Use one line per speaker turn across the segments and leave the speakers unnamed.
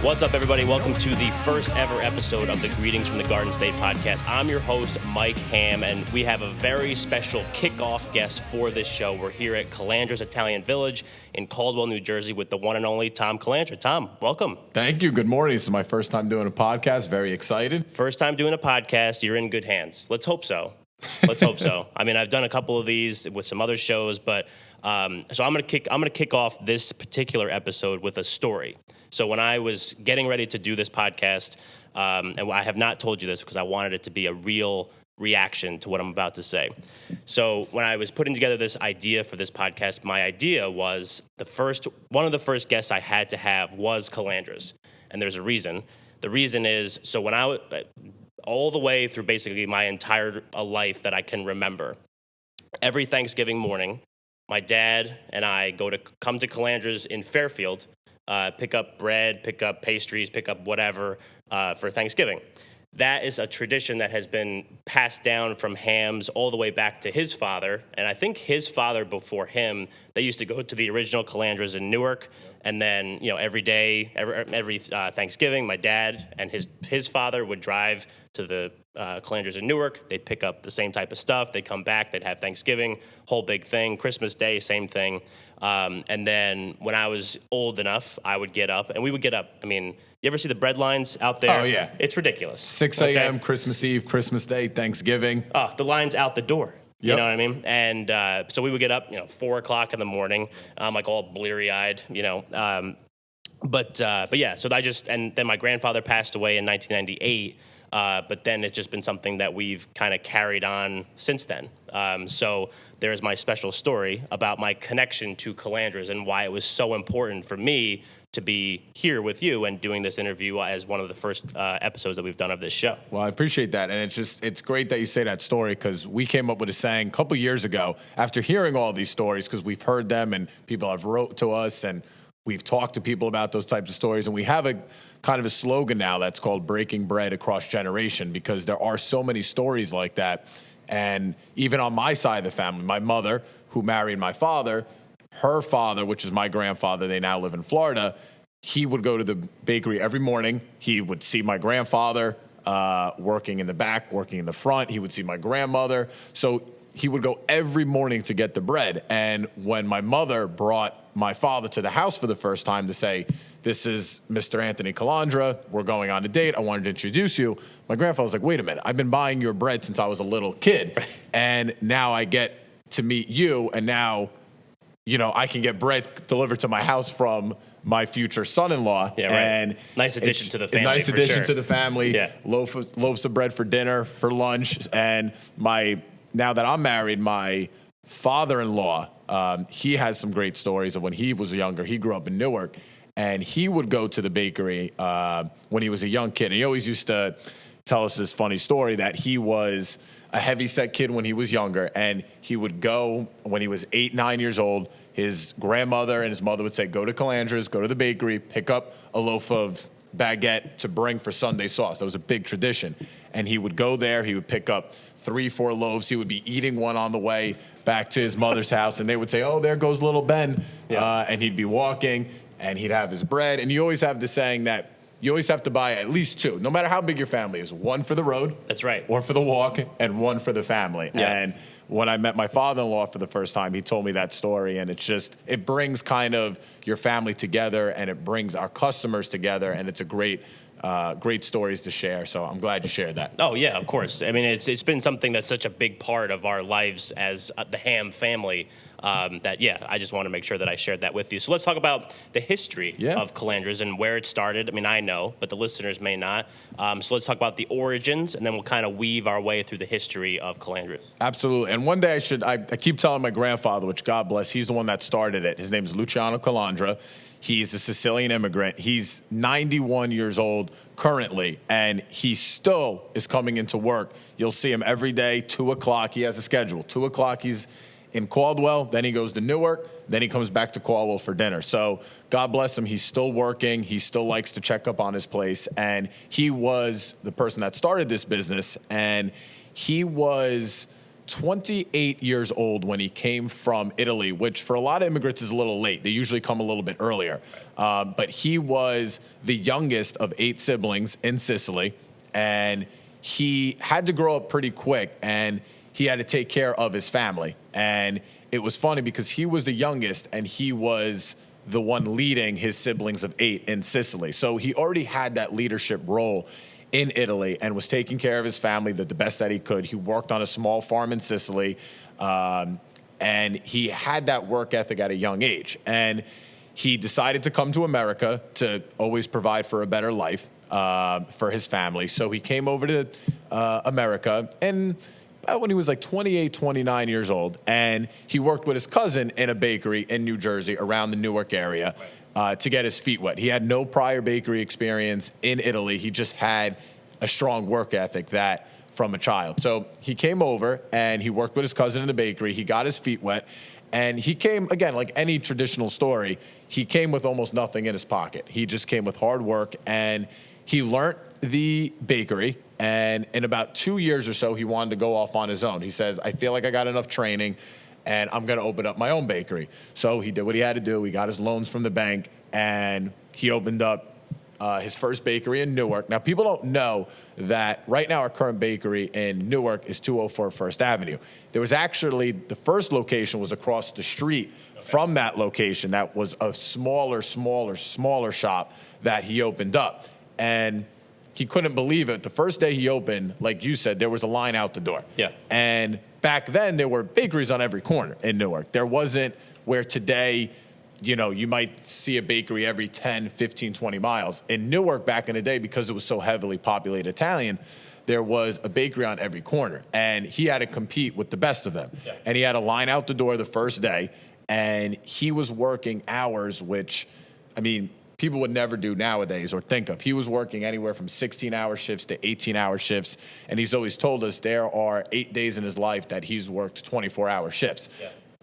What's up, everybody? Welcome to the first ever episode of the Greetings from the Garden State podcast. I'm your host, Mike Ham, and we have a very special kickoff guest for this show. We're here at Calandra's Italian Village in Caldwell, New Jersey, with the one and only Tom Calandra. Tom, welcome.
Thank you. Good morning. This is my first time doing a podcast. Very excited.
First time doing a podcast. You're in good hands. Let's hope so. Let's hope so. I mean, I've done a couple of these with some other shows, but so I'm gonna kick off this particular episode with a story. So when I was getting ready to do this podcast, and I have not told you this because I wanted it to be a real reaction to what I'm about to say. So when I was putting together this idea for this podcast, my idea was one of the first guests I had to have was Calandra's, and there's a reason. The reason is, so when all the way through basically my entire life that I can remember, every Thanksgiving morning, my dad and I come to Calandra's in Fairfield, pick up bread, pick up pastries, pick up whatever for Thanksgiving. That is a tradition that has been passed down from Ham's all the way back to his father. And I think his father before him, they used to go to the original Calandra's in Newark. And then, every day, every Thanksgiving, my dad and his father would drive to the Calandra's in Newark. They'd pick up the same type of stuff. They'd come back. They'd have Thanksgiving, whole big thing. Christmas Day, same thing. And then when I was old enough, I would get up, and we would get up. I mean, you ever see the bread lines out there?
Oh, yeah.
It's ridiculous.
6 a.m., okay? Christmas Eve, Christmas Day, Thanksgiving.
Oh, the line's out the door. You
Yep.
know what I mean? And so we would get up, 4 o'clock in the morning, like all bleary-eyed, But yeah, so and then my grandfather passed away in 1998. But then it's just been something that we've kind of carried on since then. So there's my special story about my connection to Calandra's and why it was so important for me to be here with you and doing this interview as one of the first episodes that we've done of this show.
Well, I appreciate that. And it's great that you say that story, because we came up with a saying a couple years ago after hearing all these stories, because we've heard them and people have wrote to us and we've talked to people about those types of stories. And we have a kind of a slogan now that's called breaking bread across generation, because there are so many stories like that. And even on my side of the family, my mother, who married my father, her father, which is my grandfather, they now live in Florida, he would go to the bakery every morning. He would see my grandfather working in the back, working in the front. He would see my grandmother. So he would go every morning to get the bread. And when my mother brought my father to the house for the first time to say, "This is Mr. Anthony Calandra, we're going on a date, I wanted to introduce you," my grandfather was like, "Wait a minute, I've been buying your bread since I was a little kid. And now I get to meet you, and now, I can get bread delivered to my house from my future son-in-law."
Yeah, right.
And
nice addition to the family.
Nice addition to the family.
Yeah.
Loaves of bread for dinner, for lunch. And now that I'm married, my father-in-law, he has some great stories of when he was younger. He grew up in Newark, and he would go to the bakery when he was a young kid. And he always used to tell us this funny story that he was a heavy-set kid when he was younger, and he would go when he was 8, 9 years old. His grandmother and his mother would say, "Go to Calandra's, go to the bakery, pick up a loaf of baguette to bring for Sunday sauce." That was a big tradition. And he would go there. He would pick up 3, 4 loaves. He would be eating one on the way back to his mother's house. And they would say, "Oh, there goes little Ben." Yeah. And he'd be walking, and he'd have his bread. And you always have the saying that you always have to buy at least 2, no matter how big your family is. 1 for the road.
That's right.
Or for the walk, and 1 for the family.
Yeah.
And when I met my father-in-law for the first time, he told me that story. And it brings kind of your family together, and it brings our customers together. And it's a great stories to share. So I'm glad you shared that.
Oh, yeah, of course. I mean, it's been something that's such a big part of our lives as the Ham family I just want to make sure that I shared that with you. So let's talk about the history of Calandra's and where it started. I mean, I know, but the listeners may not. So let's talk about the origins, and then we'll kind of weave our way through the history of Calandra's.
Absolutely. And one day I keep telling my grandfather, which God bless, he's the one that started it. His name is Luciano Calandra. He's a Sicilian immigrant. He's 91 years old currently, and he still is coming into work. You'll see him every day, 2 o'clock. He has a schedule. 2 o'clock, he's in Caldwell, then he goes to Newark, then he comes back to Caldwell for dinner. So God bless him. He's still working. He still likes to check up on his place. And he was the person that started this business. And he was 28 years old when he came from Italy, which for a lot of immigrants is a little late. They usually come a little bit earlier. But he was the youngest of 8 siblings in Sicily. And he had to grow up pretty quick. And he had to take care of his family. And it was funny because he was the youngest and he was the one leading his siblings of 8 in Sicily. So he already had that leadership role in Italy and was taking care of his family the best that he could. He worked on a small farm in Sicily, and he had that work ethic at a young age. And he decided to come to America to always provide for a better life for his family. So he came over to America, and when he was like 28, 29 years old, and he worked with his cousin in a bakery in New Jersey around the Newark area to get his feet wet. He had no prior bakery experience in Italy. He just had a strong work ethic that from a child. So he came over and he worked with his cousin in the bakery. He got his feet wet, and he came, again, like any traditional story, he came with almost nothing in his pocket. He just came with hard work, and he learned the bakery. And in about 2 years or so, he wanted to go off on his own. He says, I feel like I got enough training, and I'm going to open up my own bakery. So he did what he had to do. He got his loans from the bank, and he opened up his first bakery in Newark. Now, people don't know that right now our current bakery in Newark is 204 First Avenue. There was actually, the first location was across the street from that location. That was a smaller shop that he opened up. And he couldn't believe it. The first day he opened, like you said, there was a line out the door.
Yeah.
And back then, there were bakeries on every corner in Newark. There wasn't where today, you know, you might see a bakery every 10, 15, 20 miles. In Newark back in the day, because it was so heavily populated Italian, there was a bakery on every corner. And he had to compete with the best of them. Yeah. And he had a line out the door the first day. And he was working hours, which, I mean, people would never do nowadays or think of. He was working anywhere from 16-hour shifts to 18-hour shifts. And he's always told us there are 8 days in his life that he's worked 24-hour shifts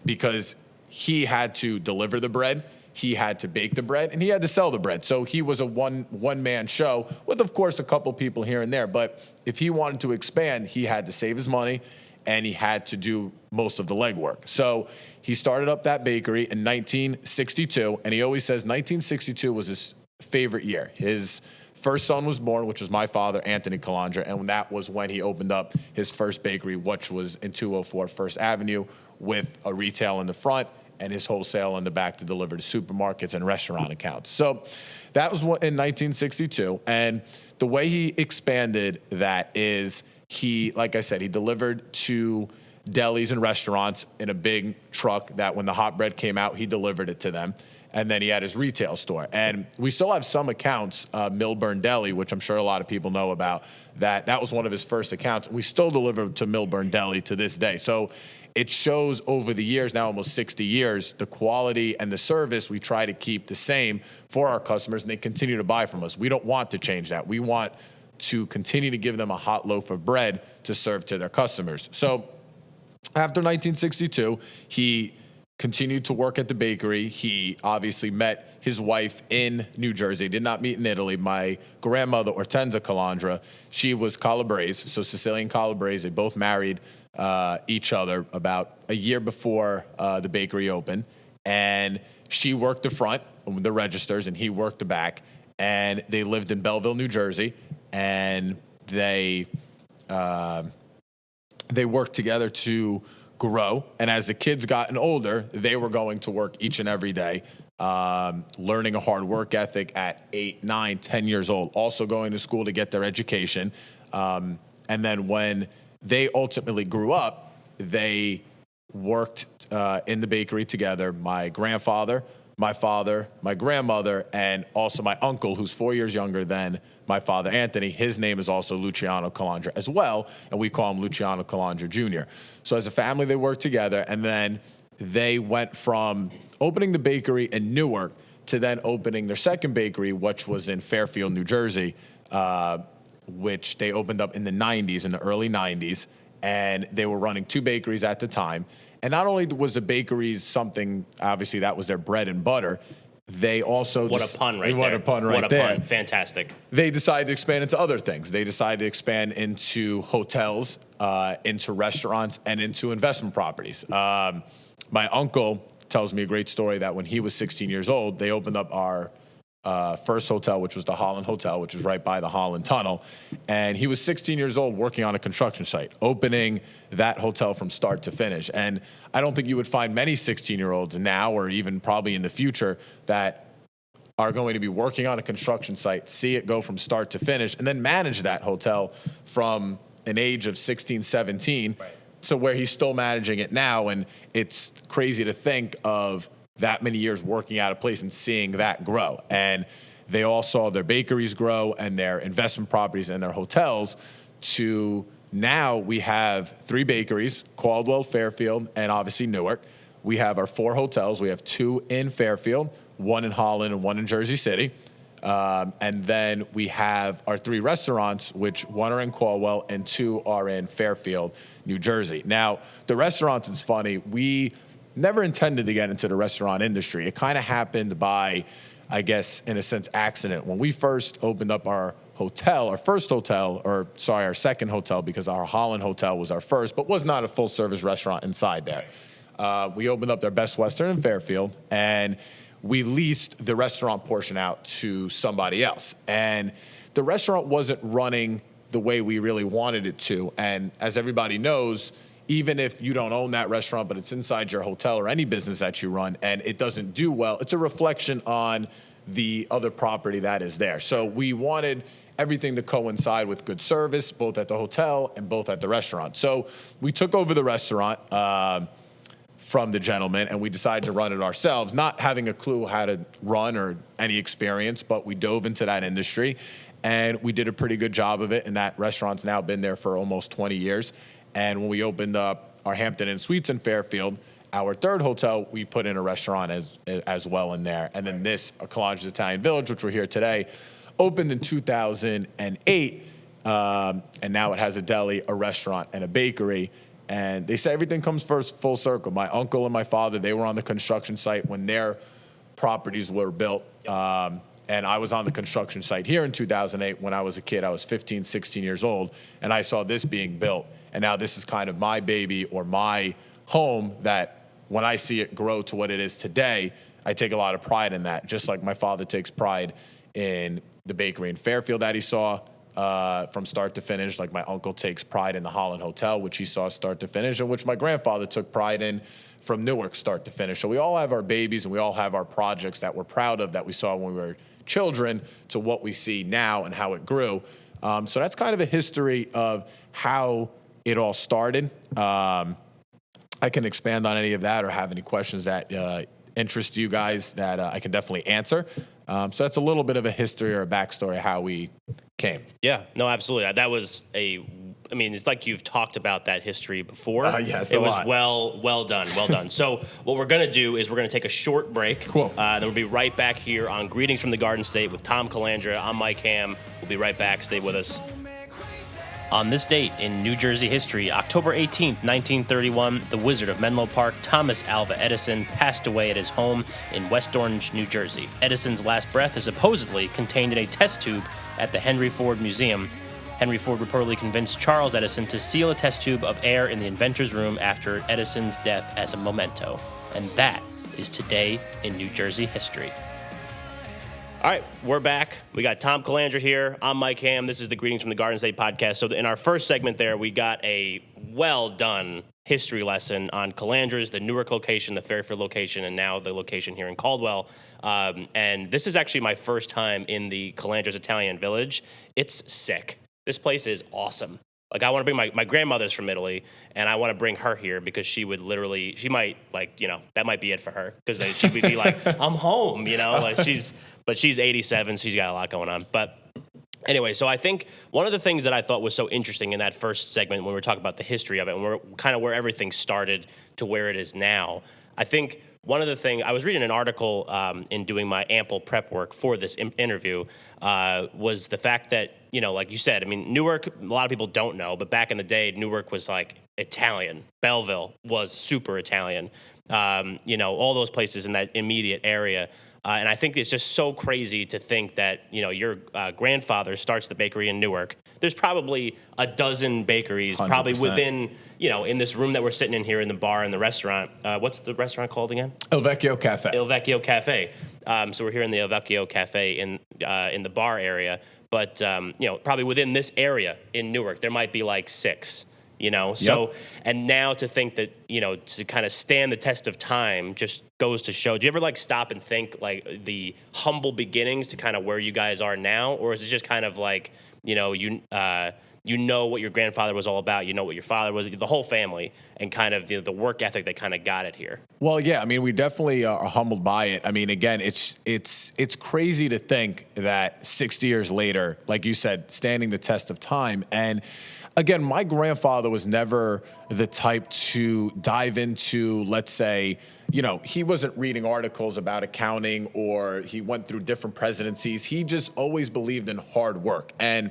because he had to deliver the bread, he had to bake the bread, and he had to sell the bread. So he was a one-man show with, of course, a couple people here and there. But if he wanted to expand, he had to save his money, and he had to do most of the legwork. So he started up that bakery in 1962, and he always says 1962 was his favorite year. His first son was born, which was my father, Anthony Calandra, and that was when he opened up his first bakery, which was in 204 First Avenue, with a retail in the front and his wholesale in the back to deliver to supermarkets and restaurant accounts. So that was in 1962, and the way he expanded that is he, like I said, he delivered to delis and restaurants in a big truck that when the hot bread came out, he delivered it to them. And then he had his retail store. And we still have some accounts, Millburn Deli, which I'm sure a lot of people know about, that was one of his first accounts. We still deliver to Millburn Deli to this day. So it shows over the years, now almost 60 years, the quality and the service we try to keep the same for our customers, and they continue to buy from us. We don't want to change that. We want to continue to give them a hot loaf of bread to serve to their customers. So after 1962, he continued to work at the bakery. He obviously met his wife in New Jersey, did not meet in Italy. My grandmother, Ortenza Calandra, she was Calabrese, so Sicilian Calabrese. They both married each other about a year before the bakery opened. And she worked the front, the registers, and he worked the back. And they lived in Belleville, New Jersey. And they worked together to grow. And as the kids gotten older, they were going to work each and every day, learning a hard work ethic at 8, 9, 10 years old, also going to school to get their education. And then when they ultimately grew up, they worked in the bakery together. My grandfather, my father, my grandmother, and also my uncle, who's 4 years younger than my father, Anthony. His name is also Luciano Calandra as well, and we call him Luciano Calandra Jr. So as a family, they worked together, and then they went from opening the bakery in Newark to then opening their second bakery, which was in Fairfield, New Jersey, which they opened up in the 90s, in the early 90s, and they were running 2 bakeries at the time. And not only was the Bakeries something, obviously that was their bread and butter, they also
what a pun right there.
What a pun right there.
Pun. Fantastic.
They decided to expand into other things. They decided to expand into hotels, into restaurants, and into investment properties. My uncle tells me a great story that when he was 16 years old, they opened up our first hotel, which was the Holland Hotel, which was right by the Holland Tunnel. And he was 16 years old working on a construction site, opening that hotel from start to finish. And I don't think you would find many 16-year-olds now or even probably in the future that are going to be working on a construction site, see it go from start to finish, and then manage that hotel from an age of 16, 17. Right. So where he's still managing it now. And it's crazy to think of that many years working out of place and seeing that grow. And they all saw their bakeries grow and their investment properties and their hotels to now we have 3 bakeries, Caldwell, Fairfield, and obviously Newark. We have our 4 hotels. We have 2 in Fairfield, 1 in Holland, and 1 in Jersey City. And then we have our 3 restaurants, which 1 are in Caldwell and 2 are in Fairfield, New Jersey. Now, the restaurants, it's funny. We never intended to get into the restaurant industry. It kind of happened by, I guess, in a sense, accident. When we first opened up our hotel, our second hotel, because our Holland Hotel was our first, but was not a full-service restaurant inside there. We opened up their Best Western in Fairfield, and we leased the restaurant portion out to somebody else. And the restaurant wasn't running the way we really wanted it to. And as everybody knows, even if you don't own that restaurant, but it's inside your hotel or any business that you run, and it doesn't do well, it's a reflection on the other property that is there. So we wanted everything to coincide with good service, both at the hotel and both at the restaurant. So we took over the restaurant from the gentleman, and we decided to run it ourselves, not having a clue how to run or any experience, but we dove into that industry, and we did a pretty good job of it, and that restaurant's now been there for almost 20 years. And when we opened up our Hampton Inn Suites in Fairfield, our third hotel, we put in a restaurant as well in there. And then this, Calandra's Italian Village, which we're here today, opened in 2008, and now it has a deli, a restaurant, and a bakery. And they say everything comes first full circle. My uncle and my father, they were on the construction site when their properties were built. And I was on the construction site here in 2008 when I was a kid. I was 15, 16 years old, and I saw this being built. And now this is kind of my baby or my home that when I see it grow to what it is today, I take a lot of pride in that. Just like my father takes pride in the bakery in Fairfield that he saw from start to finish, like my uncle takes pride in the Holland Hotel, which he saw start to finish, and which my grandfather took pride in from Newark start to finish. So we all have our babies and we all have our projects that we're proud of that we saw when we were children to what we see now and how it grew. So that's kind of a history of how it all started. I can expand on any of that or have any questions that interest you guys that I can definitely answer. So that's a little bit of a history or a backstory of how we came.
Yeah, no, absolutely. That was it's like you've talked about that history before.
Yes,
it was well done. So what we're going to do is we're going to take a short break.
Cool.
Then we'll be right back here on Greetings from the Garden State with Tom Calandra. I'm Mike Ham. We'll be right back. Stay with us. On this date in New Jersey history, October 18th, 1931, the Wizard of Menlo Park, Thomas Alva Edison, passed away at his home in West Orange, New Jersey. Edison's last breath is supposedly contained in a test tube at the Henry Ford Museum. Henry Ford reportedly convinced Charles Edison to seal a test tube of air in the inventor's room after Edison's death as a memento. And that is today in New Jersey history. All right, we're back. We got Tom Calandra here. I'm Mike Ham. This is the Greetings from the Garden State podcast. So in our first segment there, we got a well-done history lesson on Calandra's, the Newark location, the Fairfield location, and now the location here in Caldwell. And this is actually my first time in the Calandra's Italian Village. It's sick. This place is awesome. Like, I want to bring my grandmother's from Italy, and I want to bring her here because she might, that might be it for her. Because she would be like, I'm home, but she's 87, she's got a lot going on. But anyway, so I think one of the things that I thought was so interesting in that first segment when we were talking about the history of it, and we're kind of where everything started to where it is now, I think one of the things, I was reading an article in doing my ample prep work for this interview, was the fact that, like you said, Newark, a lot of people don't know, but back in the day, Newark was like Italian. Belleville was super Italian. All those places in that immediate area. And I think it's just so crazy to think that, your grandfather starts the bakery in Newark. There's probably a dozen bakeries,
100%.
probably within, in this room that we're sitting in here in the bar and the restaurant. What's the restaurant called again?
Il Vecchio Cafe.
Il Vecchio Cafe. So we're here in the Il Vecchio Cafe in the bar area. But, probably within this area in Newark, there might be like 6. So, and now to think that, to kind of stand the test of time just goes to show. Do you ever like stop and think like the humble beginnings to kind of where you guys are now? Or is it just kind of like, what your grandfather was all about, what your father was, the whole family, and kind of the work ethic that kind of got it here?
Well, yeah, I mean, we definitely are humbled by it. I mean, again, it's crazy to think that 60 years later, like you said, standing the test of time. And again, my grandfather was never the type to dive into, let's say, he wasn't reading articles about accounting or he went through different presidencies. He just always believed in hard work. And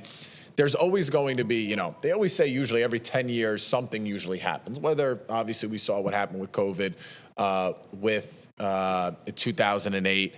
there's always going to be, they always say usually every 10 years, something usually happens. Whether, obviously, we saw what happened with COVID, with 2008,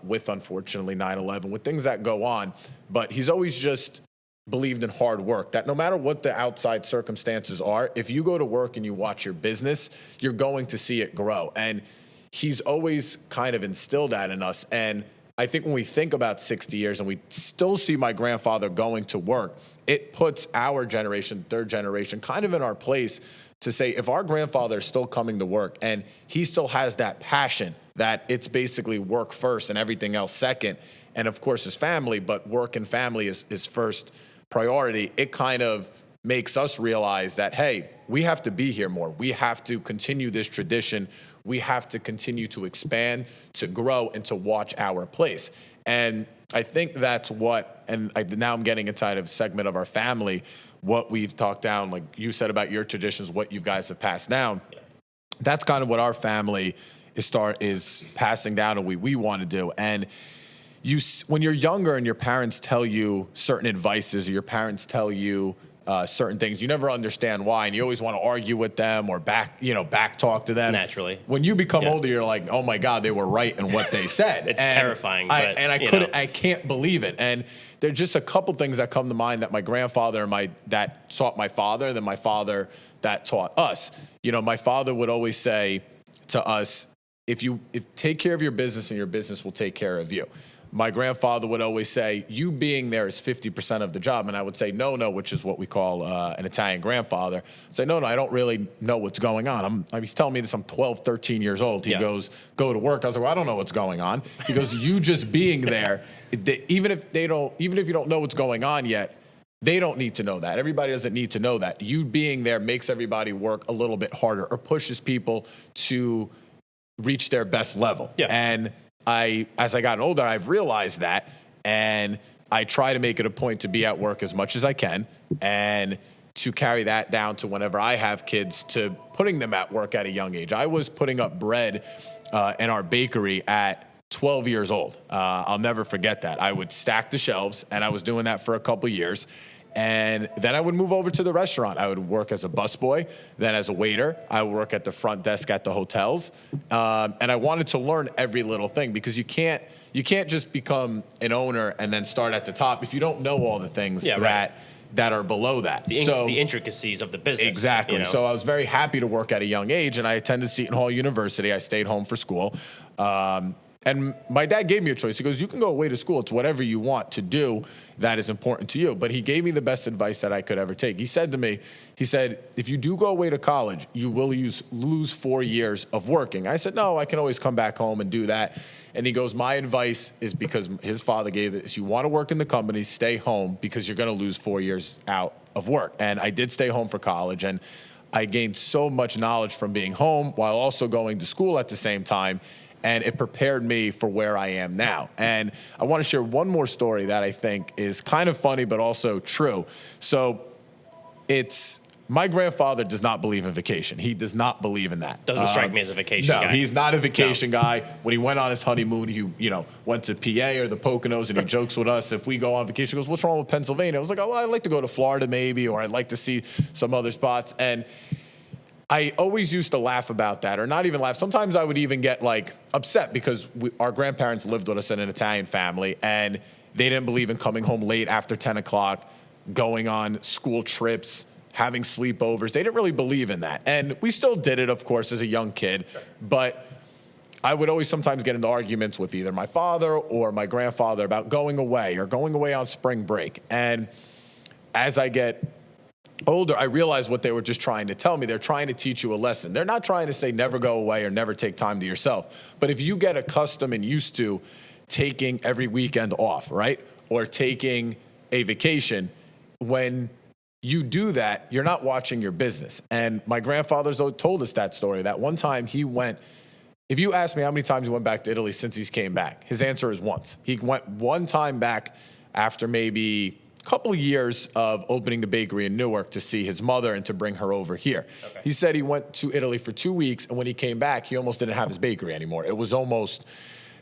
with, unfortunately, 9/11, with things that go on. But he's always just believed in hard work, that no matter what the outside circumstances are, if you go to work and you watch your business, you're going to see it grow. And he's always kind of instilled that in us. And I think when we think about 60 years and we still see my grandfather going to work, it puts our generation, third generation, kind of in our place to say, if our grandfather is still coming to work and he still has that passion that it's basically work first and everything else second, and of course his family, but work and family is first priority, it kind of makes us realize that, hey, we have to be here more. We have to continue this tradition. We have to continue to expand, to grow, and to watch our place. And I think that's what, and now I'm getting inside of a segment of our family, what we've talked down, like you said about your traditions, what you guys have passed down. That's kind of what our family is passing down and we want to do. And when you're younger and your parents tell you certain advices or your parents tell you certain things, you never understand why, and you always want to argue with them or back talk to them.
Naturally.
When you become older, you're like, oh my God, they were right in what they said.
It's terrifying.
I can't believe it. And there's just a couple things that come to mind that my grandfather that taught my father, then my father that taught us. My father would always say to us, if take care of your business and your business will take care of you. My grandfather would always say, you being there is 50% of the job. And I would say, no, which is what we call an Italian grandfather. I'd say, no, I don't really know what's going on. He's telling me this, I'm 12, 13 years old. He goes, go to work. I was like, well, I don't know what's going on. He goes, you just being there, even if you don't know what's going on yet, they don't need to know that. Everybody doesn't need to know that. You being there makes everybody work a little bit harder or pushes people to reach their best level. Yeah. And as I got older, I've realized that, and I try to make it a point to be at work as much as I can and to carry that down to whenever I have kids, to putting them at work at a young age. I was putting up bread in our bakery at 12 years old. I'll never forget that. I would stack the shelves, and I was doing that for a couple years. And then I would move over to the restaurant. I would work as a busboy, then as a waiter. I would work at the front desk at the hotels. And I wanted to learn every little thing, because you can't just become an owner and then start at the top if you don't know all the things that are below that.
The intricacies of the business.
Exactly. So I was very happy to work at a young age, and I attended Seton Hall University. I stayed home for school. And my dad gave me a choice. He goes, you can go away to school. It's whatever you want to do that is important to you. But he gave me the best advice that I could ever take. He said to me, if you do go away to college, you will lose 4 years of working. I said, no, I can always come back home and do that. And he goes, my advice is, because his father gave this, you want to work in the company, stay home, because you're going to lose 4 years out of work. And I did stay home for college, and I gained so much knowledge from being home while also going to school at the same time. And it prepared me for where I am now. And I want to share one more story that I think is kind of funny, but also true. So it's my grandfather does not believe in vacation. He does not believe in that.
Doesn't strike me as a vacation guy.
No, he's not a vacation guy. When he went on his honeymoon, he, went to PA or the Poconos, and he jokes with us. If we go on vacation, he goes, what's wrong with Pennsylvania? I was like, oh, well, I'd like to go to Florida maybe, or I'd like to see some other spots. And I always used to laugh about that, or not even laugh. Sometimes I would even get upset because our grandparents lived with us in an Italian family, and they didn't believe in coming home late after 10 o'clock, going on school trips, having sleepovers. They didn't really believe in that. And we still did it, of course, as a young kid. But I would always sometimes get into arguments with either my father or my grandfather about going away or going away on spring break. And as I get older, I realize what they were just trying to tell me. They're trying to teach you a lesson. They're not trying to say never go away or never take time to yourself. But if you get accustomed and used to taking every weekend off, right, or taking a vacation, when you do that, you're not watching your business. And my grandfather's told us that story, that one time he went, if you ask me how many times he went back to Italy since he's came back, his answer is once. He went one time back after maybe a couple of years of opening the bakery in Newark to see his mother and to bring her over here. Okay. He said he went to Italy for 2 weeks, and when he came back, he almost didn't have his bakery anymore. It was almost,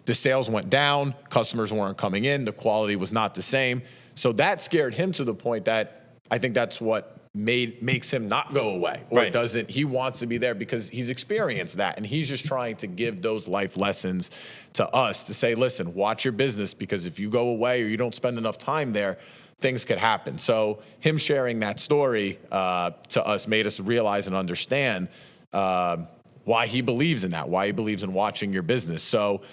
the sales went down, customers weren't coming in, the quality was not the same. So that scared him to the point that I think that's what makes him not go away, or
right.
doesn't. He wants to be there because he's experienced that, and he's just trying to give those life lessons to us to say, listen, watch your business, because if you go away or you don't spend enough time there, things could happen. So him sharing that story to us made us realize and understand why he believes in that, why he believes in watching your business. So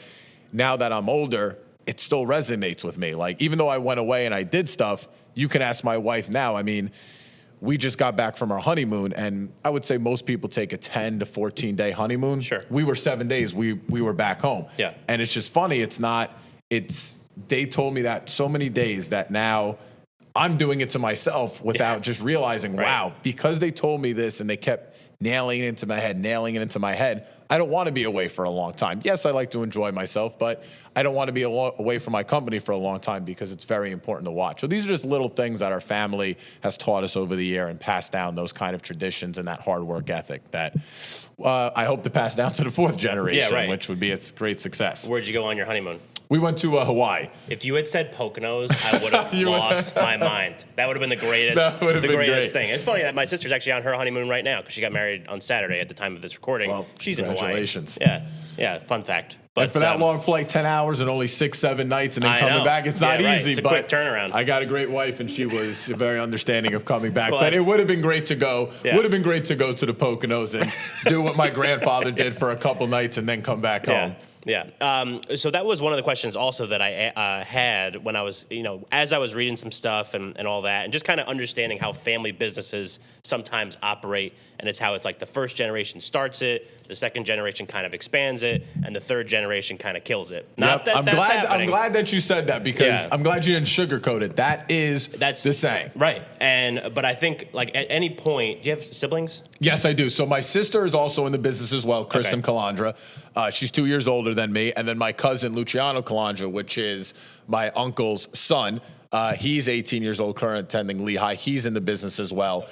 now that I'm older, it still resonates with me. Even though I went away and I did stuff, you can ask my wife now. I mean, we just got back from our honeymoon, and I would say most people take a 10 to 14-day honeymoon.
Sure.
We were 7 days. We were back home.
Yeah.
And it's just funny. They told me that so many days that now I'm doing it to myself without just realizing,
right.
wow, because they told me this and they kept nailing it into my head, I don't want to be away for a long time. Yes, I like to enjoy myself, but I don't want to be away from my company for a long time because it's very important to watch. So these are just little things that our family has taught us over the year and passed down those kind of traditions and that hard work ethic that I hope to pass down to the fourth generation, which would be a great success.
Where'd you go on your honeymoon?
We went to Hawaii.
If you had said Poconos, I would have lost my mind. That would have been the greatest thing. It's funny that my sister's actually on her honeymoon right now because she got married on Saturday at the time of this recording.
Well,
she's in Hawaii.
Congratulations.
Yeah, fun fact. But
and for that long flight, 10 hours and only 6-7 nights and then coming back, it's not easy.
It's a quick turnaround.
I got a great wife, and she was very understanding of coming back. But it would have been great to go.
Yeah.
Would have been great to go to the Poconos and do what my grandfather did for a couple nights and then come back home.
Yeah. So that was one of the questions also that I had when I was, as I was reading some stuff and all that, and just kind of understanding how family businesses sometimes operate. And it's how it's like the first generation starts it, the second generation kind of expands it, and the third generation kind of kills it.
I'm glad that you said that because I'm glad you didn't sugarcoat it. That's the saying.
Right. But I think at any point, do you have siblings?
Yes, I do. So my sister is also in the business as well, Kristen Calandra. She's 2 years older than me. And then my cousin, Luciano Calandra, which is my uncle's son. He's 18 years old, currently attending Lehigh. He's in the business as well.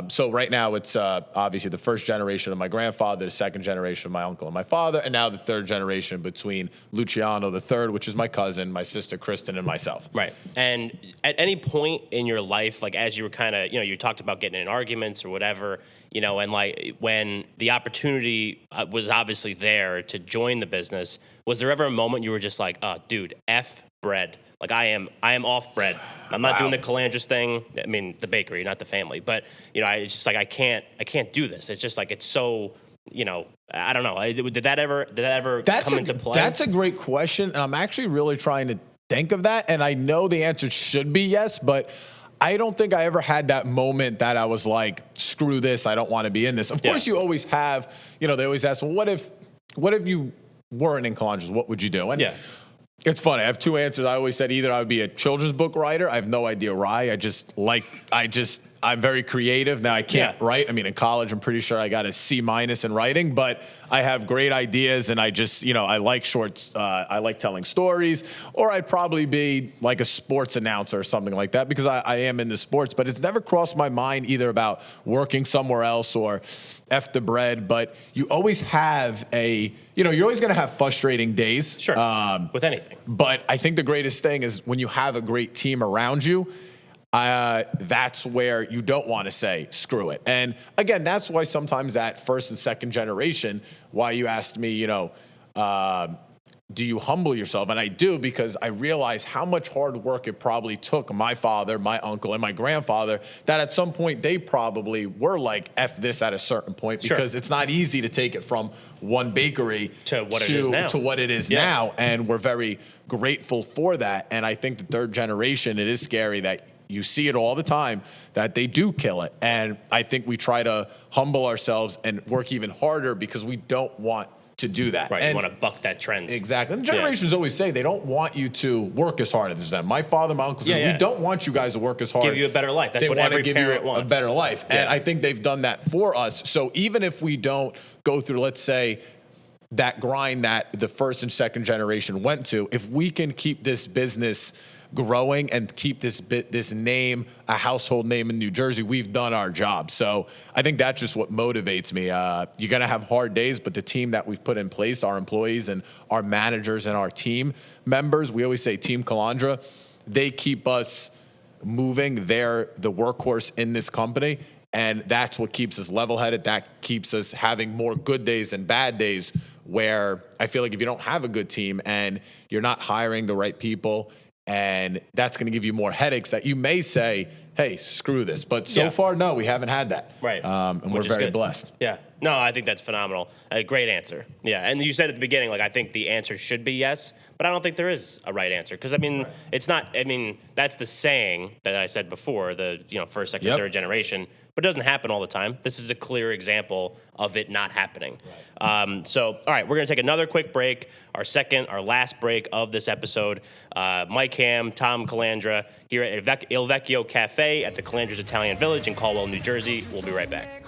So right now it's obviously the first generation of my grandfather, the second generation of my uncle and my father, and now the third generation between Luciano the third, which is my cousin, my sister Kristen, and myself.
Right. And at any point in your life, as you were kind of, you talked about getting in arguments or whatever, and when the opportunity was obviously there to join the business, was there ever a moment you were just like, oh, dude, F bread? I am off bread. I'm not doing the Calandras thing. I mean, the bakery, not the family. But, it's just I can't do this. It's just it's so, I don't know. Did that ever come into play?
That's a great question. And I'm actually really trying to think of that. And I know the answer should be yes, but I don't think I ever had that moment that I was like, screw this. I don't want to be in this. Of course, you always have, they always ask, well, what if you weren't in Calandras? What would you do? And it's funny. I have two answers. I always said either I would be a children's book writer. I have no idea why. I'm very creative. Now I can't write. I mean, in college, I'm pretty sure I got a C- in writing, but I have great ideas, and I just, I like shorts. I like telling stories, or I'd probably be like a sports announcer or something like that, because I am into sports, but it's never crossed my mind either about working somewhere else or F the bread. But you always have you're always going to have frustrating days.
Sure. With anything.
But I think the greatest thing is when you have a great team around you. That's where you don't want to say, screw it. And again, that's why sometimes that first and second generation, why you asked me, do you humble yourself? And I do, because I realize how much hard work it probably took my father, my uncle, and my grandfather, that at some point they probably were like, F this at a certain point, because it's not easy to take it from one bakery
to what it is now.
And we're very grateful for that. And I think the third generation, it is scary that you see it all the time, that they do kill it. And I think we try to humble ourselves and work even harder because we don't want to do that.
Right,
and
you want to buck that trend.
Exactly. And generations always say they don't want you to work as hard as them. My father, my uncle says, we don't want you guys to work as hard.
Give you a better life. That's what every parent wants.
A better life. Yeah. And I think they've done that for us. So even if we don't go through, let's say, that grind that the first and second generation went to, if we can keep this business growing and keep this name a household name in New Jersey, we've done our job. So I think that's just what motivates me. You're going to have hard days, but the team that we've put in place, our employees and our managers and our team members, we always say Team Calandra, they keep us moving. They're the workhorse in this company, and that's what keeps us level-headed. That keeps us having more good days than bad days, where I feel like if you don't have a good team and you're not hiring the right people, and that's going to give you more headaches, that you may say, hey, screw this. But so far, no, we haven't had that.
Right.
And we're very blessed.
Yeah. No, I think that's phenomenal. A great answer. Yeah. And you said at the beginning, I think the answer should be yes, but I don't think there is a right answer. Because, it's not, that's the saying that I said before, the, first, second, third generation, but it doesn't happen all the time. This is a clear example of it not happening. Right. All right, we're going to take another quick break, our last break of this episode. Mike Ham, Tom Calandra here at Il Vecchio Cafe at the Calandra's Italian Village in Caldwell, New Jersey. We'll be right back.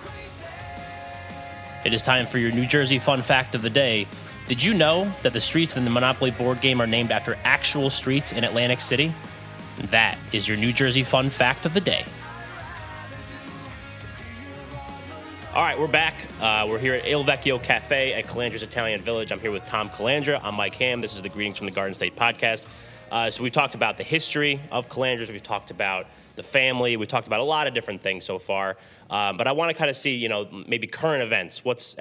It is time for your New Jersey fun fact of the day. Did you know that the streets in the Monopoly board game are named after actual streets in Atlantic City? That is your New Jersey fun fact of the day. All right, we're back. We're here at Il Vecchio Cafe at Calandra's Italian Village. I'm here with Tom Calandra. I'm Mike Ham. This is the Greetings from the Garden State podcast. So we've talked about the history of Calandra's. We've talked about the family. We've talked about a lot of different things so far. But I want to kind of see, maybe current events, what's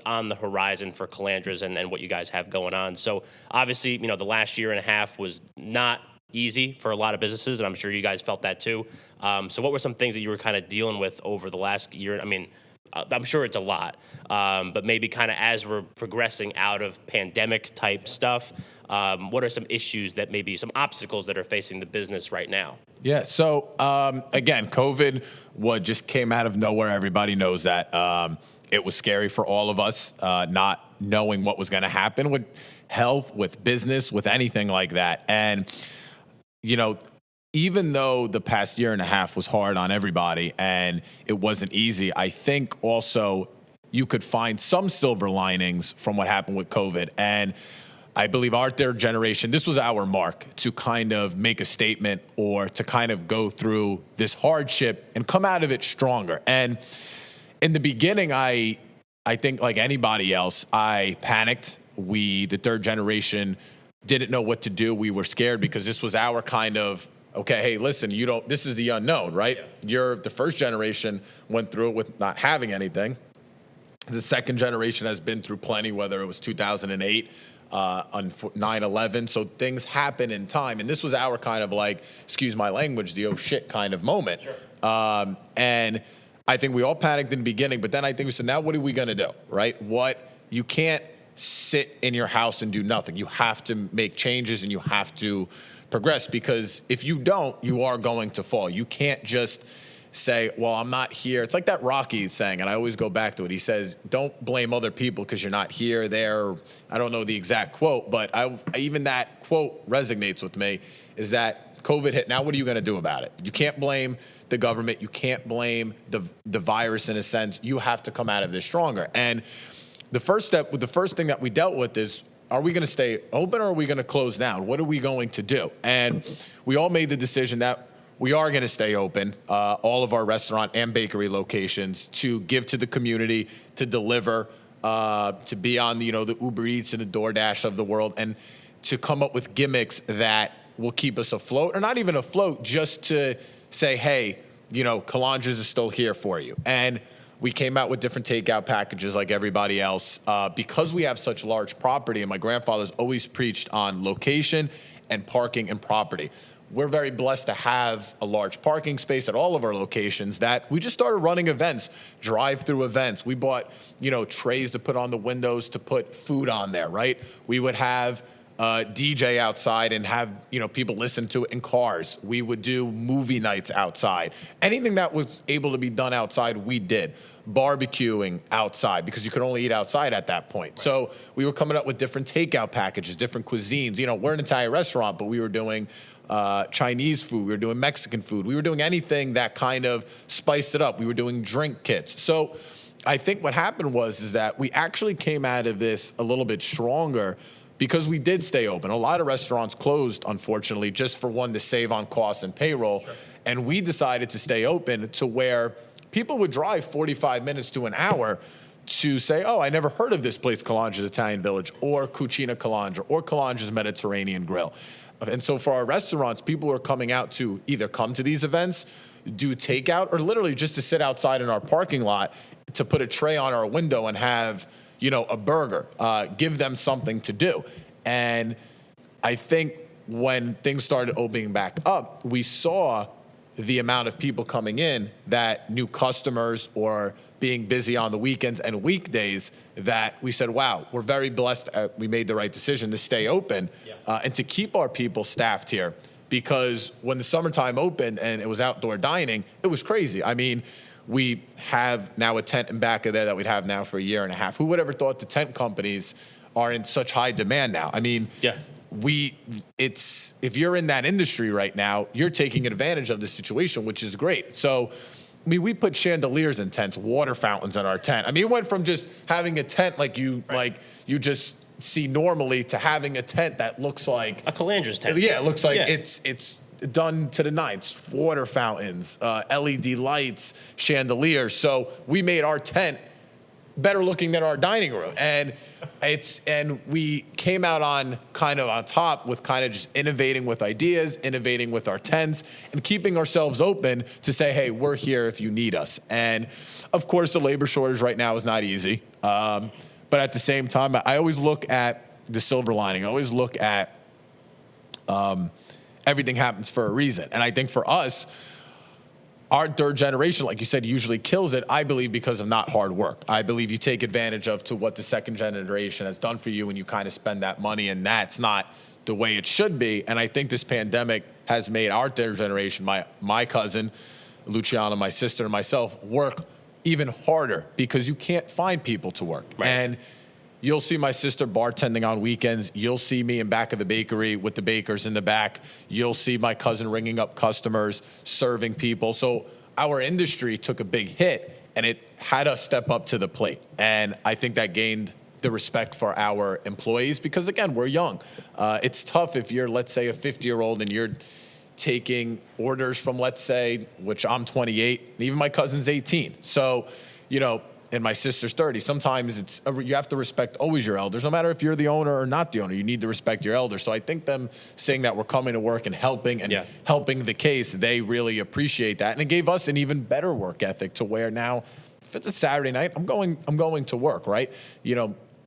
on the horizon for Calandra's and what you guys have going on. So obviously, the last year and a half was not easy for a lot of businesses, and I'm sure you guys felt that too. So what were some things that you were kind of dealing with over the last year? I'm sure it's a lot, but maybe kind of as we're progressing out of pandemic type stuff, what are some issues that maybe some obstacles that are facing the business right now?
Yeah. So again, COVID just came out of nowhere. Everybody knows that. It was scary for all of us, not knowing what was going to happen with health, with business, with anything like that. And, even though the past year and a half was hard on everybody and it wasn't easy, I think also you could find some silver linings from what happened with COVID. And I believe our third generation, this was our mark to kind of make a statement or to kind of go through this hardship and come out of it stronger. And in the beginning, I think like anybody else, I panicked. The third generation, didn't know what to do. We were scared because this was our kind of, okay, hey, listen, this is the unknown, right? Yeah. The first generation went through it with not having anything. The second generation has been through plenty, whether it was 2008, on 9/11. So things happen in time. And this was our kind of like, excuse my language, the oh shit kind of moment. Sure. And I think we all panicked in the beginning, but then I think we said, now what are we going to do, right? You can't sit in your house and do nothing. You have to make changes and you have to progress, because if you don't, you are going to fall. You can't just say, well, I'm not here. It's like that Rocky saying, and I always go back to it. He says, don't blame other people because you're not here, there. I don't know the exact quote, but even that quote resonates with me, is that COVID hit. Now what are you going to do about it? You can't blame the government. You can't blame the virus in a sense. You have to come out of this stronger. And the first thing that we dealt with is, are we going to stay open or are we going to close down? What are we going to do? And we all made the decision that we are going to stay open, all of our restaurant and bakery locations, to give to the community, to deliver, to be on the Uber Eats and the DoorDash of the world, and to come up with gimmicks that will keep us afloat, or not even afloat, just to say, hey, Calandra's is still here for you. And we came out with different takeout packages like everybody else, because we have such large property, and my grandfather's always preached on location and parking and property. We're very blessed to have a large parking space at all of our locations that we just started running events, drive-through events. We bought, trays to put on the windows to put food on there, right? We would have DJ outside and have, people listen to it in cars. We would do movie nights outside. Anything that was able to be done outside, we did. Barbecuing outside, because you could only eat outside at that point. Right. So we were coming up with different takeout packages, different cuisines. We're an Italian restaurant, but we were doing Chinese food. We were doing Mexican food. We were doing anything that kind of spiced it up. We were doing drink kits. So I think what happened is that we actually came out of this a little bit stronger, because we did stay open. A lot of restaurants closed, unfortunately, just for one, to save on costs and payroll. Sure. And we decided to stay open to where people would drive 45 minutes to an hour to say, oh, I never heard of this place, Calandra's Italian Village, or Cucina Calandra, or Calandra's Mediterranean Grill. And so for our restaurants, people are coming out to either come to these events, do takeout, or literally just to sit outside in our parking lot to put a tray on our window and have a burger, give them something to do. And I think when things started opening back up, we saw the amount of people coming in, that new customers, or being busy on the weekends and weekdays, that we said, wow, we're very blessed. We made the right decision to stay open, and to keep our people staffed here. Because when the summertime opened and it was outdoor dining, it was crazy. I mean, we have now a tent in back of there that we'd have now for a year and a half. Who would ever thought the tent companies are in such high demand now? I mean, if you're in that industry right now, you're taking advantage of the situation, which is great. So, I mean, we put chandeliers in tents, water fountains in our tent. I mean, it went from just having a tent like you just see normally to having a tent that looks like
a Calandra's tent.
Yeah, it looks like it's done to the nines. Water fountains, LED lights, chandeliers. So we made our tent better looking than our dining room, and we came out on top with kind of just innovating with ideas, innovating with our tents, and keeping ourselves open to say, hey, we're here if you need us. And of course, the labor shortage right now is not easy, but at the same time, I always look at the silver lining. I always look at everything happens for a reason, and I think for us, our third generation, like you said, usually kills it, I believe, because of not hard work. I believe you take advantage of to what the second generation has done for you, and you kind of spend that money, and that's not the way it should be. And I think this pandemic has made our third generation, my cousin, Luciano, my sister, and myself, work even harder, because you can't find people to work. Right. And you'll see my sister bartending on weekends. You'll see me in back of the bakery with the bakers in the back. You'll see my cousin ringing up customers, serving people. So our industry took a big hit, and it had us step up to the plate. And I think that gained the respect for our employees, because, again, we're young. It's tough if you're, let's say, a 50-year-old and you're taking orders from, let's say, which I'm 28, and even my cousin's 18. So, and my sister's 30. Sometimes you have to respect always your elders, no matter if you're the owner or not the owner. You need to respect your elders. So I think them saying that we're coming to work and helping the case, they really appreciate that. And it gave us an even better work ethic, to where now, if it's a Saturday night, I'm going to work, right?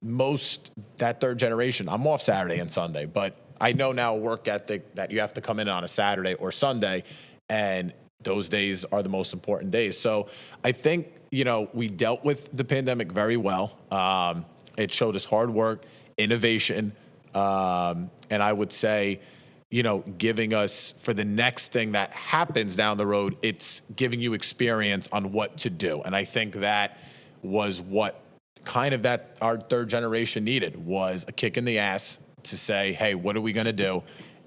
Most that third generation, I'm off Saturday and Sunday, but I know now work ethic that you have to come in on a Saturday or Sunday, and those days are the most important days. So I think, we dealt with the pandemic very well. It showed us hard work, innovation, and I would say, giving us, for the next thing that happens down the road, it's giving you experience on what to do. And I think that was what that our third generation needed, was a kick in the ass to say, hey, what are we going to do?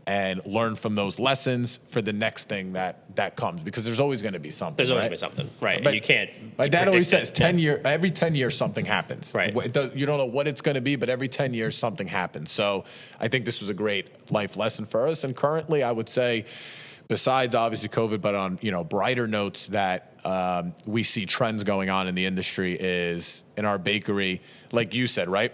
and learn from those lessons for the next thing that comes, because there's always going to be something.
There's always
right?
going to be something, right?
But
And you can't.
My dad always says
it.
every 10 years something happens.
Right.
You don't know what it's going to be, but every 10 years something happens. So I think this was a great life lesson for us. And currently, I would say, besides obviously COVID, but on brighter notes that we see trends going on in the industry is in our bakery, like you said, right?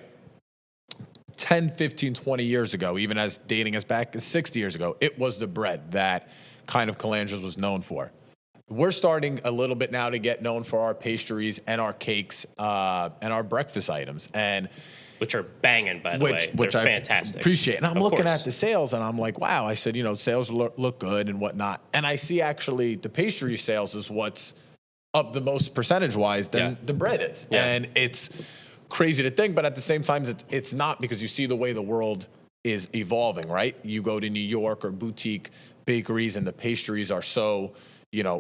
10, 15, 20 years ago, even as dating us back 60 years ago, it was the bread that kind of Calandra's was known for. We're starting a little bit now to get known for our pastries and our cakes and our breakfast items, and
which are banging, by the way.
Which
They're
I
fantastic.
appreciate. And I'm
of
looking
course.
at the sales, and I'm like, wow. I said, sales look good and whatnot. And I see actually the pastry sales is what's up the most percentage-wise than the bread is.
Yeah.
And it's crazy to think, but at the same time, it's not, because you see the way the world is evolving, right? You go to New York or boutique bakeries, and the pastries are so,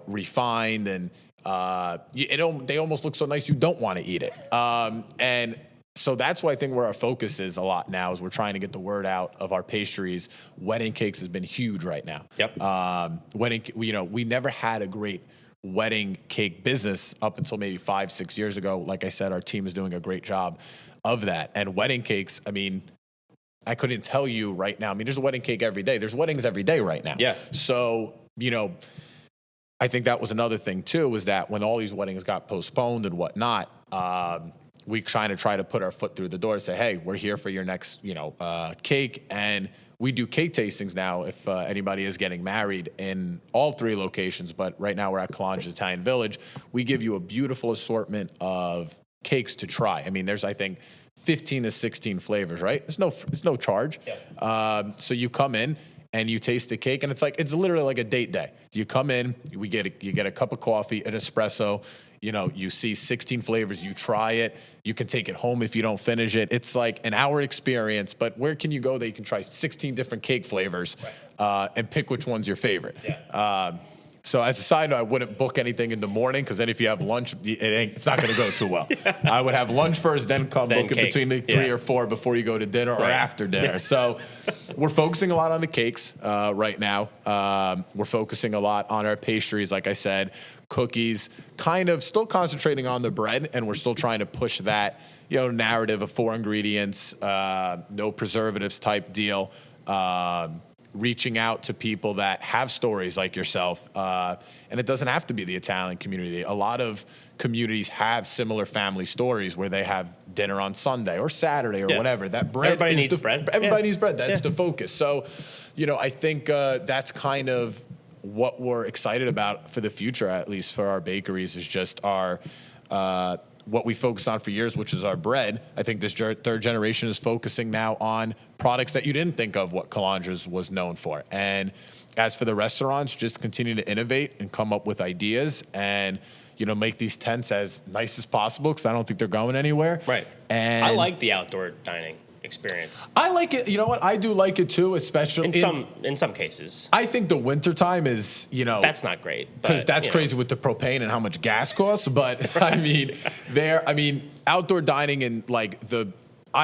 refined, and they almost look so nice you don't want to eat it. And so that's why I think where our focus is a lot now is we're trying to get the word out of our pastries. Wedding cakes has been huge right now.
Yep.
We never had a great wedding cake business up until maybe 5-6 years ago. Like I said, our team is doing a great job of that. And wedding cakes, I couldn't tell you right now. There's a wedding cake every day. There's weddings every day right now.
Yeah.
So, I think that was another thing too, was that when all these weddings got postponed and whatnot, we try to put our foot through the door and say, hey, we're here for your next, cake. And we do cake tastings now if anybody is getting married in all 3 locations. But right now we're at Calandra's Italian Village. We give you a beautiful assortment of cakes to try. There's, I think, 15 to 16 flavors, right? It's no charge. Yeah. So you come in and you taste the cake, and it's literally like a date day. You come in, you get a cup of coffee, an espresso. You see 16 flavors. You try it. You can take it home if you don't finish it. It's like an hour experience. But where can you go that you can try 16 different cake flavors and pick which one's your favorite? Yeah. So as a side note, I wouldn't book anything in the morning, because then if you have lunch, it's not going to go too well. I would have lunch first, then book it between the 3 or 4 before you go to dinner or after dinner. So we're focusing a lot on the cakes right now. We're focusing a lot on our pastries, like I said, cookies, kind of still concentrating on the bread, and we're still trying to push that narrative of 4 ingredients, no preservatives type deal. Reaching out to people that have stories like yourself. And it doesn't have to be the Italian community. A lot of communities have similar family stories where they have dinner on Sunday or Saturday or whatever. That bread
Everybody needs bread.
Everybody needs bread. That's the focus. So, I think that's kind of what we're excited about for the future, at least for our bakeries, is just our what we focused on for years, which is our bread. I think this third generation is focusing now on products that you didn't think of what Calandra's was known for. And as for the restaurants, just continue to innovate and come up with ideas and, make these tents as nice as possible, because I don't think they're going anywhere.
Right.
And
I like the outdoor dining experience.
I like it. You know what? I do like it too, especially
in some cases.
I think the wintertime is,
that's not great,
because that's crazy with the propane and how much gas costs. But outdoor dining and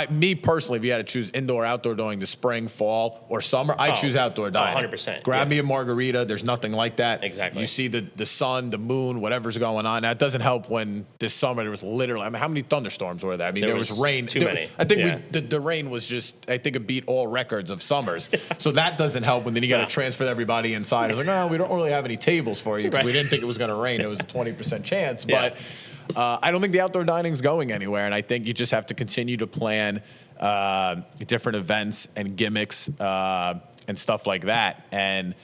me personally, if you had to choose indoor, outdoor during the spring, fall, or summer, I choose outdoor dining.
100%.
Grab me a margarita. There's nothing like that.
Exactly.
You see the sun, the moon, whatever's going on. Now, it doesn't help when this summer there was literally, how many thunderstorms were there? There was rain.
Too many.
I think the rain was just, I think it beat all records of summers. So that doesn't help when then you got to transfer everybody inside. I was like, no, we don't really have any tables for you, because we didn't think it was going to rain. It was a 20% chance. But I don't think the outdoor dining is going anywhere, and I think you just have to continue to plan different events and gimmicks and stuff like that, and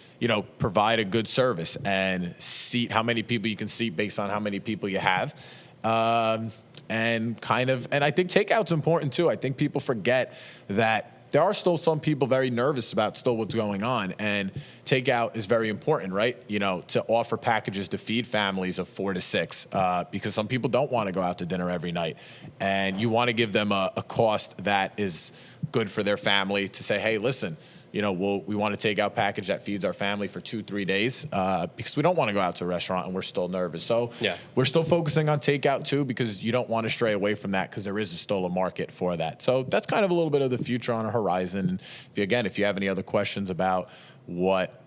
provide a good service and seat how many people you can seat based on how many people you have, and I think takeout's important too. I think people forget that there are still some people very nervous about still what's going on, and takeout is very important, right? To offer packages to feed families of 4 to 6, because some people don't want to go out to dinner every night, and you want to give them a cost that is good for their family to say, hey, listen, we want to take out package that feeds our family for 2-3 days because we don't want to go out to a restaurant and we're still nervous. So we're still focusing on takeout too, because you don't want to stray away from that because there is still a market for that. So that's kind of a little bit of the future on the horizon. And if you have any other questions about what,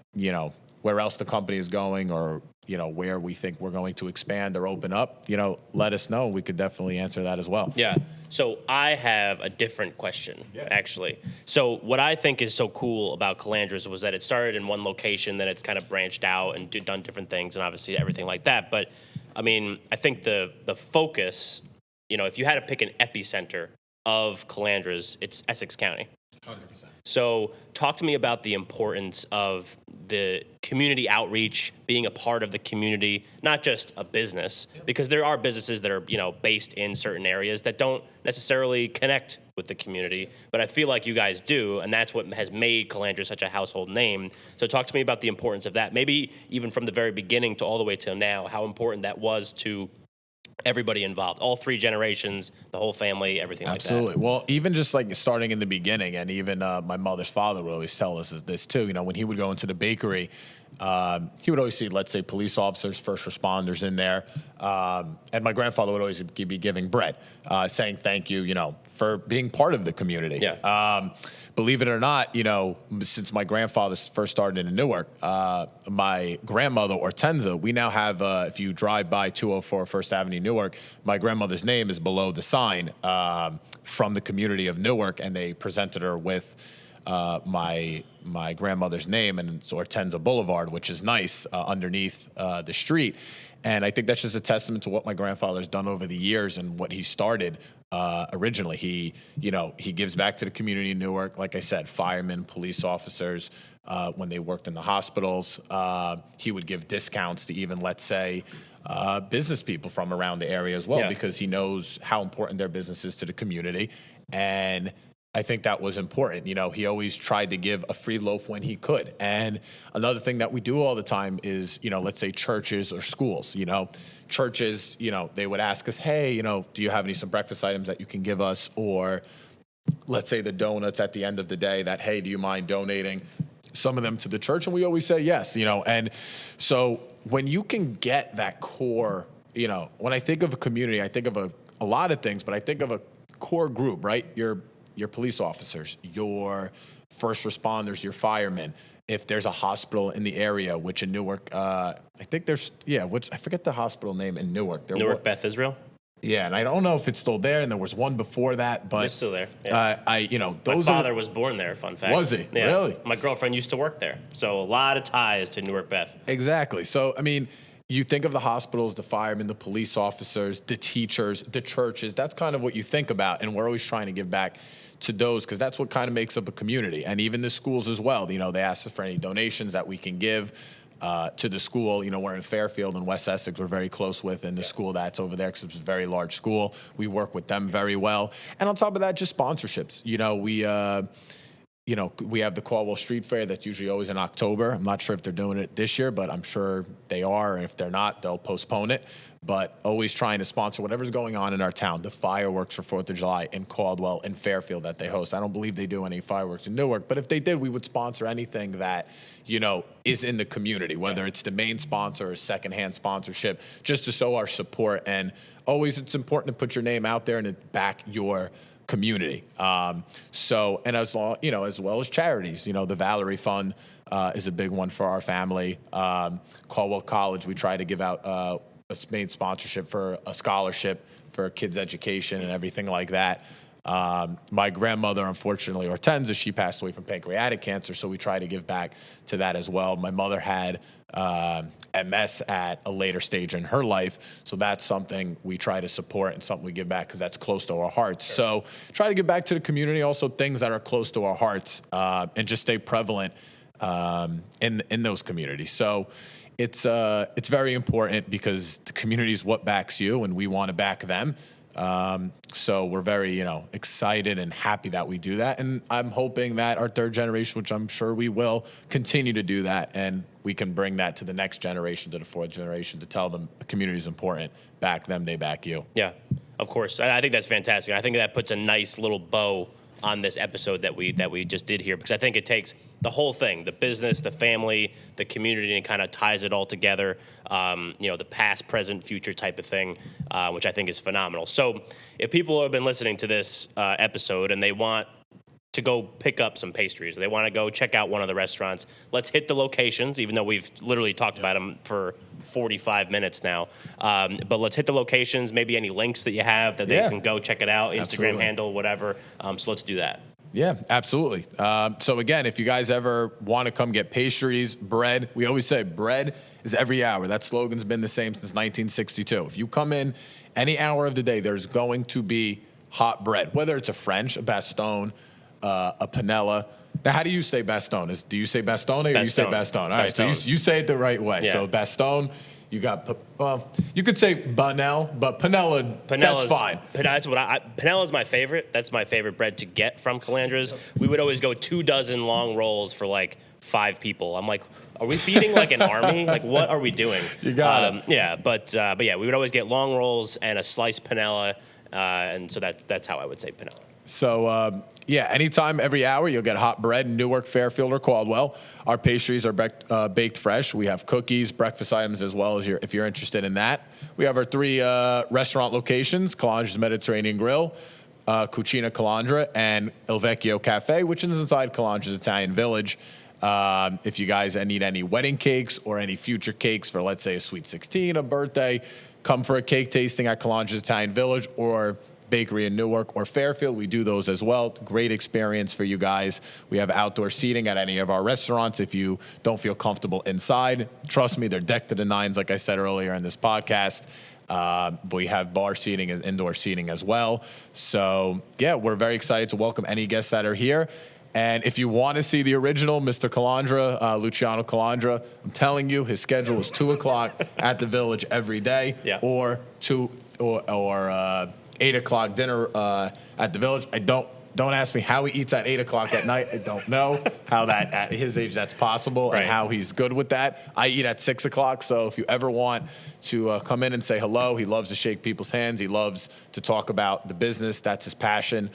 where else the company is going, or where we think we're going to expand or open up, let us know. We could definitely answer that as well.
Yeah. So I have a different question, actually. So what I think is so cool about Calandra's was that it started in one location, then it's kind of branched out and done different things, and obviously everything like that. But I mean, I think the focus, if you had to pick an epicenter of Calandra's, it's Essex County.
100%.
So talk to me about the importance of the community outreach, being a part of the community, not just a business, because there are businesses that are, based in certain areas that don't necessarily connect with the community. But I feel like you guys do, and that's what has made Calandra such a household name. So talk to me about the importance of that, maybe even from the very beginning to all the way till now, how important that was to everybody involved, all 3 generations, the whole family, everything like that.
Absolutely. Well, even just like starting in the beginning, and even my mother's father would always tell us this too. When he would go into the bakery, he would always see, let's say, police officers, first responders in there. And my grandfather would always be giving bread, saying thank you, for being part of the community.
Yeah.
Believe it or not, since my grandfather first started in Newark, my grandmother, Ortenza, we now have, if you drive by 204 First Avenue, Newark, my grandmother's name is below the sign from the community of Newark, and they presented her with my grandmother's name, and it's Ortenza Boulevard, which is nice underneath the street. And I think that's just a testament to what my grandfather's done over the years and what he started originally. He gives back to the community in Newark. Like I said, firemen, police officers, when they worked in the hospitals, he would give discounts to even, let's say, business people from around the area as well, because he knows how important their business is to the community. And I think that was important. He always tried to give a free loaf when he could. And another thing that we do all the time is, let's say churches or schools, churches, they would ask us, hey, do you have some breakfast items that you can give us? Or let's say the donuts at the end of the day that, hey, do you mind donating some of them to the church? And we always say yes, and so when you can get that core, when I think of a community, I think of a lot of things, but I think of a core group, right? Your police officers, your first responders, your firemen. If there's a hospital in the area, which in Newark, I think there's, I forget the hospital name in Newark.
Newark Beth Israel?
Yeah, and I don't know if it's still there, and there was one before that, but
it's still there. Yeah.
My
father was born there, fun fact.
Was he?
Yeah.
Really?
My girlfriend used to work there, so a lot of ties to Newark Beth.
Exactly. So, you think of the hospitals, the firemen, the police officers, the teachers, the churches. That's kind of what you think about, and we're always trying to give back to those because that's what kind of makes up a community. And even the schools as well. They ask us for any donations that we can give to the school. We're in Fairfield and West Essex. We're very close with, and the school that's over there because it's a very large school. We work with them very well. And on top of that, just sponsorships. We have the Caldwell Street Fair that's usually always in October. I'm not sure if they're doing it this year, but I'm sure they are. And if they're not, they'll postpone it. But always trying to sponsor whatever's going on in our town. The fireworks for 4th of July in Caldwell and Fairfield that they host. I don't believe they do any fireworks in Newark, but if they did, we would sponsor anything that, is in the community, whether it's the main sponsor or secondhand sponsorship, just to show our support. And always it's important to put your name out there and to back your community. And as well as charities, the Valerie Fund is a big one for our family. Caldwell College, we try to give out a main sponsorship for a scholarship for kids' education and everything like that. My grandmother, unfortunately, Ortenza, she passed away from pancreatic cancer, so we try to give back to that as well. My mother had MS at a later stage in her life, so that's something we try to support and something we give back because that's close to our hearts. Sure. So try to give back to the community, also things that are close to our hearts, and just stay prevalent in those communities. So it's very important because the community is what backs you, and we want to back them. So we're very, excited and happy that we do that. And I'm hoping that our 3rd generation, which I'm sure we will, continue to do that. And we can bring that to the next generation, to the 4th generation, to tell them the community is important. Back them, they back you.
Yeah, of course. I think that's fantastic. I think that puts a nice little bow on this episode that we just did here, because I think it takes the whole thing, the business, the family, the community, and kind of ties it all together, the past, present, future type of thing, which I think is phenomenal. So if people have been listening to this episode and they want to go pick up some pastries, or they want to go check out one of the restaurants, let's hit the locations, even though we've literally talked about them for 45 minutes now. But let's hit the locations, maybe any links that you have that they can go check it out, Instagram
Absolutely.
handle, whatever. So let's do that.
Yeah, absolutely. So again, if you guys ever want to come get pastries, bread, we always say bread is every hour. That slogan's been the same since 1962. If you come in any hour of the day, there's going to be hot bread, whether it's a French, a Bastogne, a panella. Now, how do you say Bastogne? Do you say Bastone or you say Bastogne? All right, so you say it the right way. Yeah. So Bastogne. You got, you could say Banel, but Panella's that's fine.
Panella's my favorite. That's my favorite bread to get from Calandra's. We would always go 24 long rolls for like 5 people. I'm like, are we feeding like an army? Like, what are we doing?
You got it.
Yeah, but yeah, we would always get long rolls and a sliced Panella, and so that's how I would say Panella.
So, anytime, every hour, you'll get hot bread in Newark, Fairfield, or Caldwell. Our pastries are baked fresh. We have cookies, breakfast items as well, as if you're interested in that. We have our 3 restaurant locations, Calandra's Mediterranean Grill, Cucina Calandra, and Il Vecchio Cafe, which is inside Calandra's Italian Village. If you guys need any wedding cakes or any future cakes for, let's say, a Sweet 16, a birthday, come for a cake tasting at Calandra's Italian Village or Bakery in Newark or Fairfield. We do those as well. Great experience for you guys. We have outdoor seating at any of our restaurants if you don't feel comfortable inside. Trust me, they're decked to the nines, like I said earlier in this podcast. But we have bar seating and indoor seating as well. So, we're very excited to welcome any guests that are here. And if you want to see the original Mr. Calandra, Luciano Calandra, I'm telling you, his schedule is 2 o'clock at the Village every day, or 8 o'clock dinner at the Village. Don't ask me how he eats at 8 o'clock at night. I don't know how that at his age that's possible and how he's good with that. I eat at 6 o'clock. So if you ever want to come in and say hello, he loves to shake people's hands. He loves to talk about the business. That's his passion.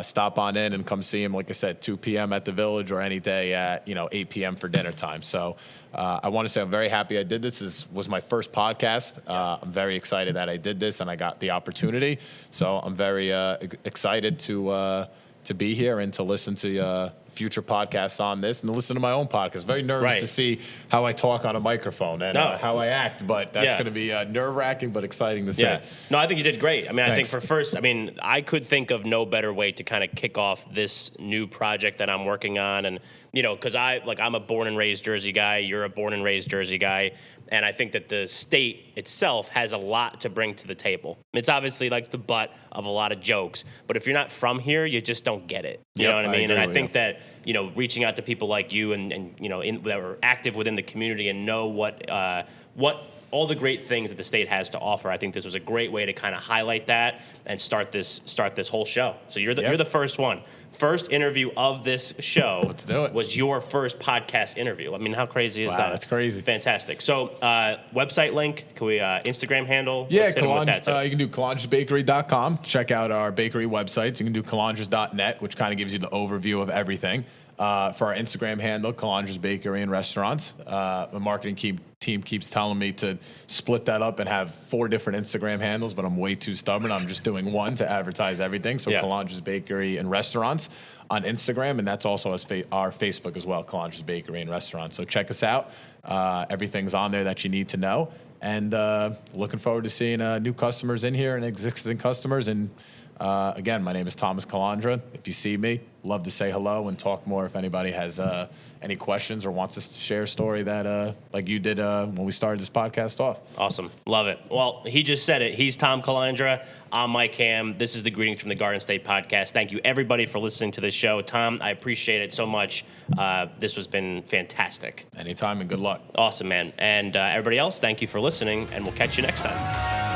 Stop on in and come see him, like I said, 2 p.m. at the Village or any day at 8 p.m. for dinner time. So I want to say I'm very happy I did this. This was my first podcast. I'm very excited that I did this and I got the opportunity. So I'm very excited to be here and to listen to future podcasts on this and to listen to my own podcast. Very nervous to see how I talk on a microphone and how I act, but that's going to be nerve-wracking but exciting to see.
Yeah. No, I think you did great. I mean, Thanks. I think I could think of no better way to kind of kick off this new project that I'm working on. And, because I'm a born and raised Jersey guy, you're a born and raised Jersey guy, and I think that the state itself has a lot to bring to the table. It's obviously like the butt of a lot of jokes, but if you're not from here, you just don't get it. You know what I mean? And I think that, reaching out to people like you and that are active within the community and know what all the great things that the state has to offer. I think this was a great way to kind of highlight that and start this whole show. So you're the first one. First interview of this show.
Let's do it.
Was your first podcast interview. I mean, how crazy is that?
Wow, that's crazy.
Fantastic. So website link, can we Instagram handle?
Yeah, you can do calandrasbakery.com. Check out our bakery websites. You can do calandras.net, which kind of gives you the overview of everything. For our Instagram handle, Calandra's Bakery and Restaurants. The marketing team keeps telling me to split that up and have 4 different Instagram handles, but I'm way too stubborn. I'm just doing one to advertise everything. So Calandra's Bakery and Restaurants on Instagram, and that's also our Facebook as well, Calandra's Bakery and Restaurants. So check us out. Everything's on there that you need to know. And looking forward to seeing new customers in here and existing customers. And again, my name is Thomas Calandra. If you see me, love to say hello and talk more if anybody has any questions or wants us to share a story that like you did when we started this podcast off.
Awesome. Love it. Well, he just said it. He's Tom Calandra. I'm Mike Ham. This is the Greetings from the Garden State podcast. Thank you, everybody, for listening to this show. Tom, I appreciate it so much. This has been fantastic.
Anytime, and good luck.
Awesome, man. And everybody else, thank you for listening, and we'll catch you next time.